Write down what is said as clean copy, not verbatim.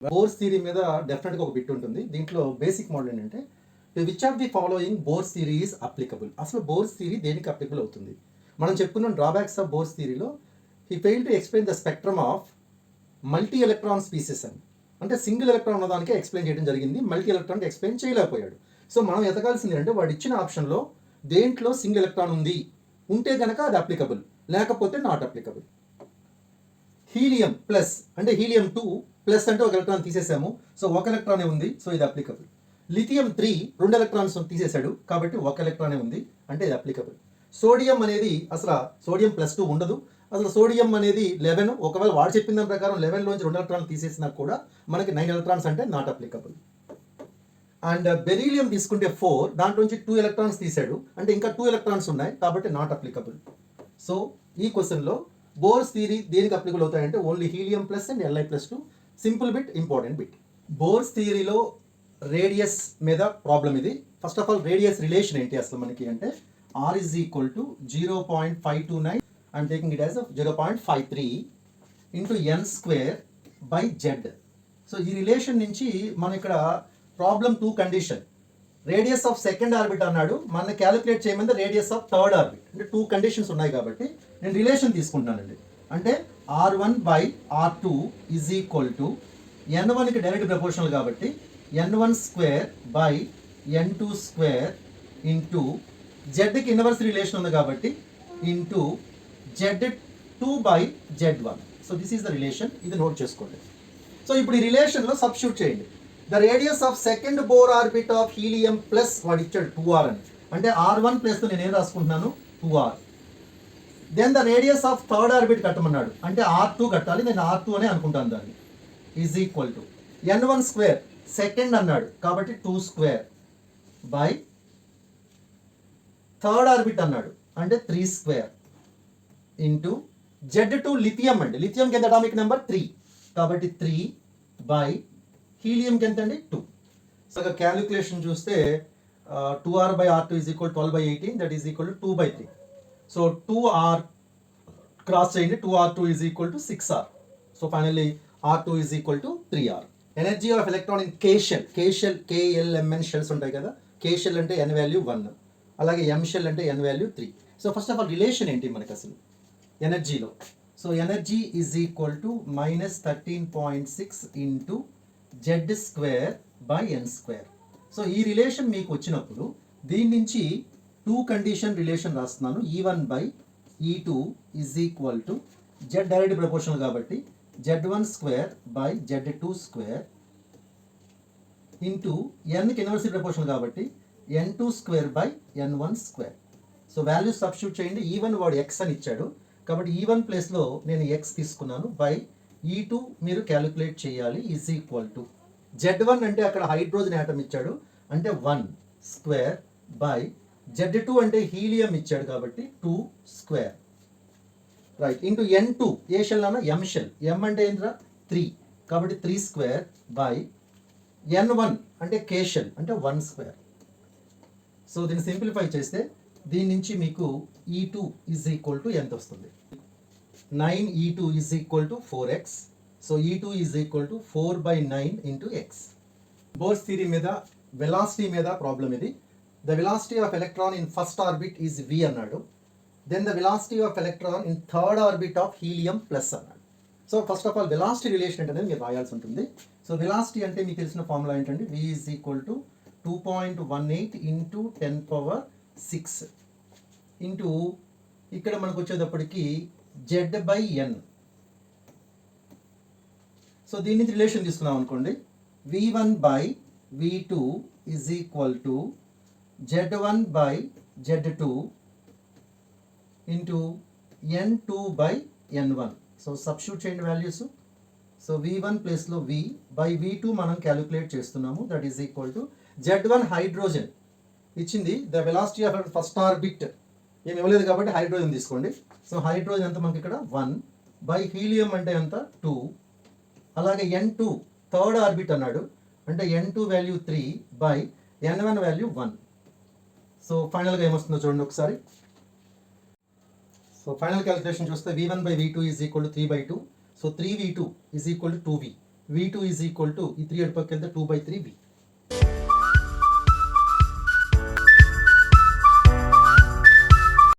Bores theory మీద డెఫినెట్గా ఒక బిట్ ఉంటుంది. దీంట్లో బేసిక్ మోడల్ ఏంటంటే which of the following Bohr's theory is applicable. అసలు బోర్స్ థియరీ దేనికి అప్లికబుల్ అవుతుంది? మనం చెప్పుకున్న డ్రాబ్యాక్స్ ఆఫ్ బోర్స్ థియరీలో he fail to explain the spectrum of multi electron species అని. అంటే సింగిల్ ఎలక్ట్రాన్ ఉన్నదానికే ఎక్స్ప్లెయిన్ చేయడం జరిగింది, మల్టీ ఎలక్ట్రాన్కి ఎక్స్ప్లెయిన్ చేయలేకపోయాడు. సో మనం ఎతకాల్సింది అంటే వాడు ఇచ్చిన ఆప్షన్లో దేంట్లో సింగిల్ ఎలక్ట్రాన్ ఉంది, ఉంటే కనుక అది అప్లికబుల్, లేకపోతే నాట్ అప్లికబుల్. హీలియం ప్లస్ అంటే హీలియం 2 ప్లస్ అంటే ఒక ఎలక్ట్రాన్ తీసేసాము, సో ఒక ఎలక్ట్రానే ఉంది, సో ఇది అప్లికబుల్. లిథియం 3 2 ఎలక్ట్రాన్స్ తీసేశాడు కాబట్టి ఒక ఎలక్ట్రానే ఉంది, అంటే ఇది అప్లికబుల్. సోడియం అనేది అసలు సోడియం +2 ఉండదు, అసలు సోడియం అనేది 11. ఒకవేళ వాడు చెప్పిన దాని ప్రకారం 11లోంచి 2 ఎలక్ట్రాన్లు తీసేసినా కూడా మనకి 9 ఎలక్ట్రాన్స్ అంటే నాట్ అప్లికబుల్. అండ్ బెరీలియం తీసుకుంటే 4, దాంట్లోంచి 2 ఎలక్ట్రాన్స్ తీసాడు, అంటే ఇంకా 2 ఎలక్ట్రాన్స్ ఉన్నాయి కాబట్టి నాట్ అప్లికబుల్. సో ఈ క్వశ్చన్లో బోర్స్ థియరీ దేనికి అప్లికబుల్ అవుతాయంటే only helium plus and Li+2. Simple bit, important bit. Bohr's థియరీలో రేడియస్ మీద ప్రాబ్లం ఇది. First of all radius relation ఏంటి అసలు మనకి అంటే R is equal to 0.529, I'm taking it as a 0.53 into n square by z. So ఈ relation నుంచి మనం ఇక్కడ problem 2 condition radius of second orbit అన్నాడు, మన క్యాలిక్యులేట్ చేయమంది రేడియస్ ఆఫ్ థర్డ్ ఆర్బిట్. అంటే 2 కండిషన్స్ ఉన్నాయి కాబట్టి నేను రిలేషన్ తీసుకుంటున్నానండి. అంటే R1 by R2 is equal to n1కి డైరెక్ట్ ప్రపోర్షనల్ కాబట్టి n1 square by n2 square into జెడ్కి ఇన్వర్స్ రిలేషన్ ఉంది కాబట్టి into Z2 by Z1. So this is the relation, ఇది నోట్ చేసుకోండి. సో ఇప్పుడు ఈ రిలేషన్లో సబ్స్టిట్యూట్ చేయండి. The radius of second Bohr orbit of helium plus వాడు ఇచ్చాడు 2r అని, అంటే R1 ప్లస్ నేను ఏం రాసుకుంటున్నాను 2r. Then the radius of third orbit కట్టమన్నాడు, అంటే R2 కట్టాలి, నేను R2 అనే అనుకుంటాను దాన్ని. Is equal to n1 square second అన్నాడు కాబట్టి 2 స్క్వేర్ బై థర్డ్ ఆర్బిట్ అన్నాడు అంటే 3 స్క్వేర్ ఇంటూ Z2 లిథియం అండి, లిథియంకి ఎంత అటామిక్ నెంబర్ 3 కాబట్టి 3 బై హీలియంకి ఎంత అండి 2. సో క్యాలిక్యులేషన్ చూస్తే 2r by R2 is equal to 12/18, that is equal to 2/3. So 2r cross చేయండి, 2r2 is equal to 6r. So finally R2 is equal to 3r. Energy of electron in K shell, KLMN shells ఉంటాయి కదా, K shell అంటే n value 1, అలాగే M shell అంటే n value 3. So first of all relation ఏంటి మనకి అసలు ఎనర్జీలో? So energy is equal to -13.6 into Z square by n square. So ఈ రిలేషన్ మీకు వచ్చినప్పుడు దీని నుంచి 2 కండిషన్ రిలేషన్ రాస్తున్నాను. E1 by E2 is equal to Z direct proportional కాబట్టి Z1 square by Z2 square into nకి ఇన్వర్స్ ప్రపోర్షనల్ కాబట్టి n2 square by n1 square. So value substitute చేయండి. E1 వాడు x అని ఇచ్చాడు కాబట్టి E1 ప్లేస్లో నేను x తీసుకున్నాను బై E2 మీరు క్యాలిక్యులేట్ చేయాలి ఈజ్ ఈక్వల్ టు Z1 అంటే అక్కడ హైడ్రోజన్ యాటమ్ ఇచ్చాడు అంటే 1 స్క్వేర్ బై Z2 అంటే హీలియం ఇచ్చాడు కాబట్టి 2 స్క్వేర్ రైట్ ఇంటూ n2 ఏ షెల్ అన్న M షెల్, M అంటే ఏంద్రా 3 కాబట్టి 3 స్క్వేర్ బై n1 అంటే K షెల్ అంటే 1 స్క్వేర్. సో దీన్ని సింప్లిఫై చేస్తే దీని నుంచి మీకు E2 ఈజ్ ఈక్వల్ టు ఎంత వస్తుంది? 9E2 is equal to 4x. So E2 is equal to 4/9 into x. Bohr's theory మీద వెలాసిటీ మీద ప్రాబ్లం ఇది. The velocity of electron in first orbit is v అన్నాడు, then the velocity of electron in third orbit of helium plus అన్నాడు. So first of all velocity relation ఏంటనేది మీరు రాయాల్సి ఉంటుంది. So velocity అంటే మీకు తెలిసిన ఫార్ములా ఏంటంటే v is equal to 2.18 into 10⁶ into ఇక్కడ మనకు వచ్చేటప్పటికి Z/n. సో దీని నుంచి రిలేషన్ తీసుకున్నాం అనుకోండి, v1 by v2 is equal to Z1 by Z2 into n2 by n1. So substitute చేయండి వాల్యూస్. సో v1 ప్లేస్లో v బై v2 మనం క్యాలిక్యులేట్ చేస్తున్నాము, that is equal to Z1 hydrogen ఇచ్చింది, the velocity of first orbit ఏమి ఇవ్వలేదు కాబట్టి hydrogen తీసుకోండి. So hydrogen ఎంత మనకి ఇక్కడ 1 బై హీలియం అంటే ఎంత 2, అలాగే n2 థర్డ్ ఆర్బిట్ అన్నాడు అంటే n2 value 3 by n1 value 1. So ఫైనల్గా ఏమొస్తుందో చూడండి ఒకసారి. సో ఫైనల్ క్యాలిక్యులేషన్ చూస్తే v1 by v2 is equal to 3/2. So 3v2 is equal to 2v. V2 is equal to ఈ 3 అటు పక్కకి వెళ్తే 2/3 V.